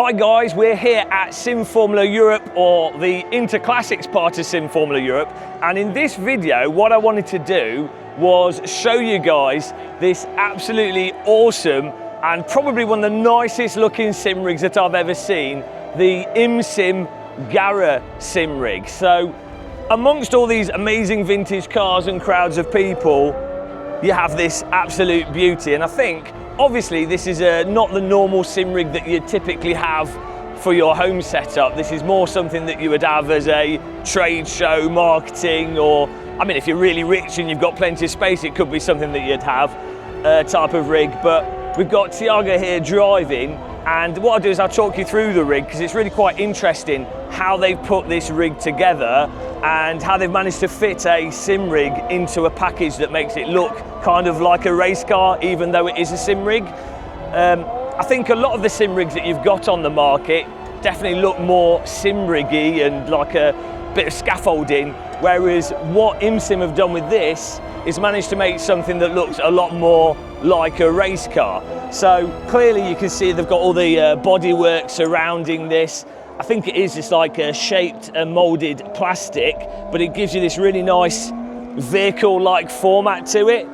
Hi guys, we're here at Sim Formula Europe, or the Interclassics part of Sim Formula Europe, and in this video what I wanted to do was show you guys this absolutely awesome and probably one of the nicest looking sim rigs that I've ever seen, the ImSim Gara sim rig. So amongst all these amazing vintage cars and crowds of people, you have this absolute beauty, and I think obviously this is not the normal sim rig that you typically have for your home setup. This is more something that you would have as a trade show, marketing, or I mean if you're really rich and you've got plenty of space, it could be something that you'd have type of rig. But we've got Tiago here driving, and what I'll do is I'll talk you through the rig because it's really quite interesting how they've put this rig together and how they've managed to fit a sim rig into a package that makes it look kind of like a race car, even though it is a sim rig. I think a lot of the sim rigs that you've got on the market definitely look more sim riggy and like a bit of scaffolding, whereas what ImSim have done with this is managed to make something that looks a lot more like a race car. So clearly you can see they've got all the bodywork surrounding this. I think it is just like a shaped and moulded plastic, but it gives you this really nice vehicle-like format to it.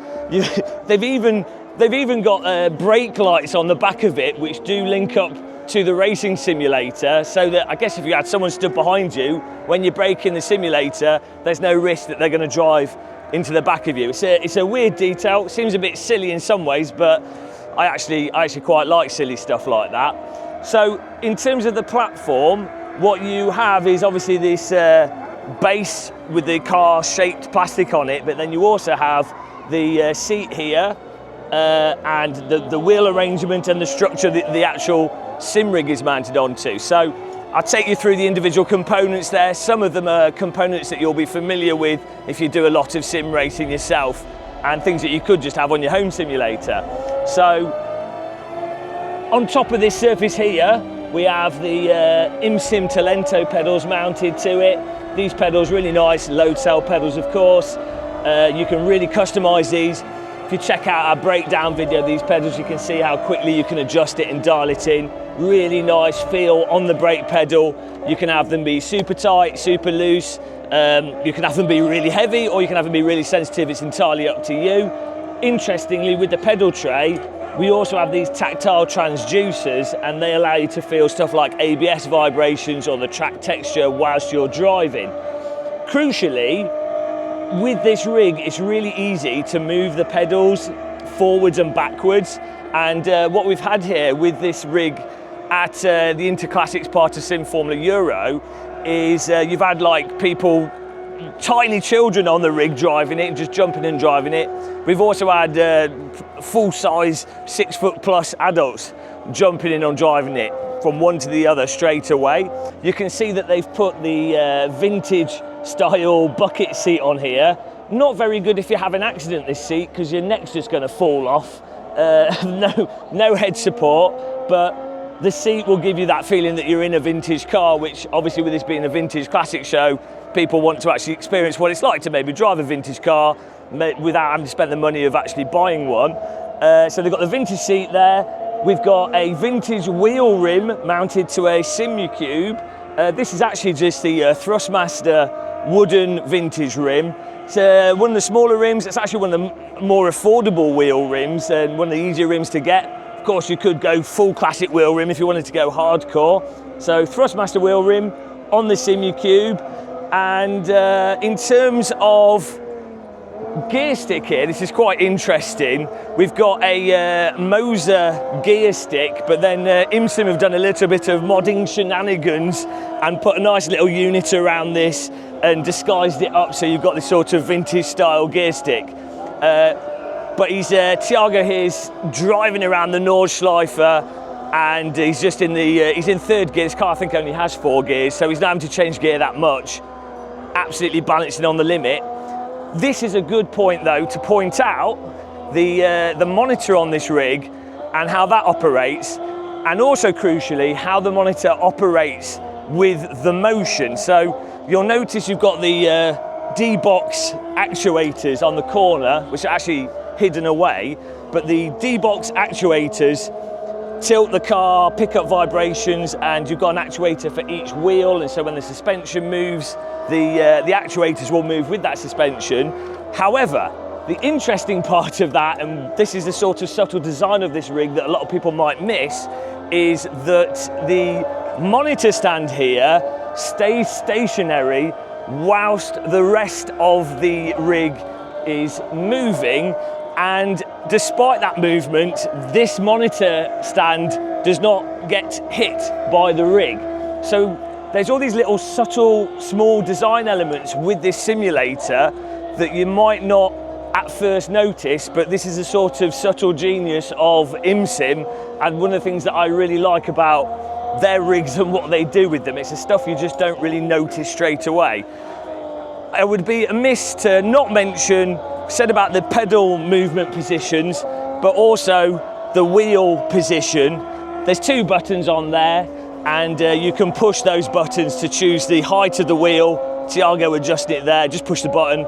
They've even got brake lights on the back of it, which do link up to the racing simulator, so that I guess if you had someone stood behind you, when you brake in the simulator, there's no risk that they're going to drive into the back of you. It's a weird detail. It seems a bit silly in some ways, but I actually quite like silly stuff like that. So in terms of the platform, what you have is obviously this base with the car shaped plastic on it, but then you also have the seat here and the wheel arrangement and the structure that the actual sim rig is mounted onto. So I'll take you through the individual components there. Some of them are components that you'll be familiar with if you do a lot of sim racing yourself, and things that you could just have on your home simulator. So on top of this surface here, we have the ImSim Talento pedals mounted to it. These pedals, really nice, load cell pedals of course. You can really customize these. If you check out our breakdown video of these pedals, you can see how quickly you can adjust it and dial it in. Really nice feel on the brake pedal. You can have them be super tight, super loose. You can have them be really heavy, or you can have them be really sensitive. It's entirely up to you. Interestingly, with the pedal tray, we also have these tactile transducers, and they allow you to feel stuff like ABS vibrations or the track texture whilst you're driving. Crucially, with this rig, it's really easy to move the pedals forwards and backwards. And what we've had here with this rig at the Interclassics part of Sim Formula Euro is you've had like people, tiny children on the rig driving it, just jumping and driving it. We've also had full-size 6 foot plus adults jumping in and driving it from one to the other straight away. You can see that they've put the vintage style bucket seat on here. Not very good if you have an accident, this seat, because your neck's just going to fall off. No head support, but the seat will give you that feeling that you're in a vintage car, which obviously with this being a vintage classic show, people want to actually experience what it's like to maybe drive a vintage car without having to spend the money of actually buying one. So they've got the vintage seat there. We've got a vintage wheel rim mounted to a Simucube. This is actually just the Thrustmaster wooden vintage rim. It's one of the smaller rims. It's actually one of the more affordable wheel rims and one of the easier rims to get. Of course, you could go full classic wheel rim if you wanted to go hardcore. So Thrustmaster wheel rim on the Simucube. And in terms of gear stick here, this is quite interesting. We've got a Moser gear stick, but then ImSim have done a little bit of modding shenanigans and put a nice little unit around this and disguised it up so you've got this sort of vintage style gear stick. But Tiago here's driving around the Nordschleife, and he's just in the he's in third gear. This car I think only has 4 gears, so he's not having to change gear that much. Absolutely balancing on the limit. This is a good point though to point out the monitor on this rig and how that operates, and also crucially how the monitor operates with the motion. So you'll notice you've got the D-box actuators on the corner, which are actually hidden away, but the D-box actuators tilt the car, pick up vibrations, and you've got an actuator for each wheel, and so when the suspension moves, the actuators will move with that suspension. However, the interesting part of that, and this is the sort of subtle design of this rig that a lot of people might miss, is that the monitor stand here stays stationary whilst the rest of the rig is moving, and despite that movement, this monitor stand does not get hit by the rig. So there's all these little subtle, small design elements with this simulator that you might not at first notice, but this is a sort of subtle genius of ImSim, and one of the things that I really like about their rigs and what they do with them. It's the stuff you just don't really notice straight away. It would be amiss to not mention, said about the pedal movement positions, but also the wheel position. There's 2 buttons on there, and you can push those buttons to choose the height of the wheel. Thiago adjusted it there, just push the button,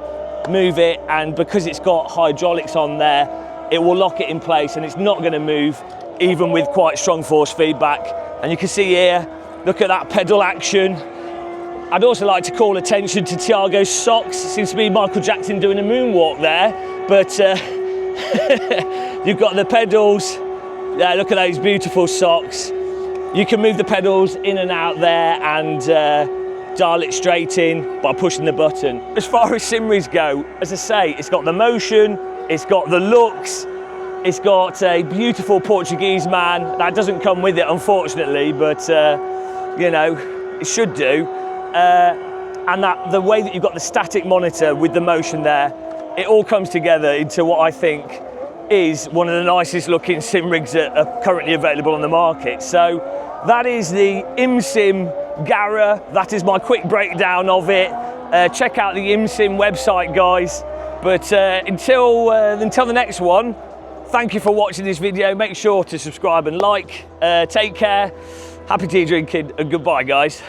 move it, and because it's got hydraulics on there, it will lock it in place and it's not going to move even with quite strong force feedback. And you can see here, look at that pedal action. I'd also like to call attention to Thiago's socks. It seems to be Michael Jackson doing a moonwalk there, but you've got the pedals. Yeah, look at those beautiful socks. You can move the pedals in and out there and dial it straight in by pushing the button. As far as sim rigs go, as I say, it's got the motion, it's got the looks, it's got a beautiful Portuguese man. That doesn't come with it, unfortunately, but you know, it should do. And that the way that you've got the static monitor with the motion there, it all comes together into what I think is one of the nicest looking sim rigs that are currently available on the market. So that is the ImSim Gara. That is my quick breakdown of it. Check out the ImSim website, guys. But until the next one, thank you for watching this video. Make sure to subscribe and like. Take care. Happy tea drinking and goodbye, guys.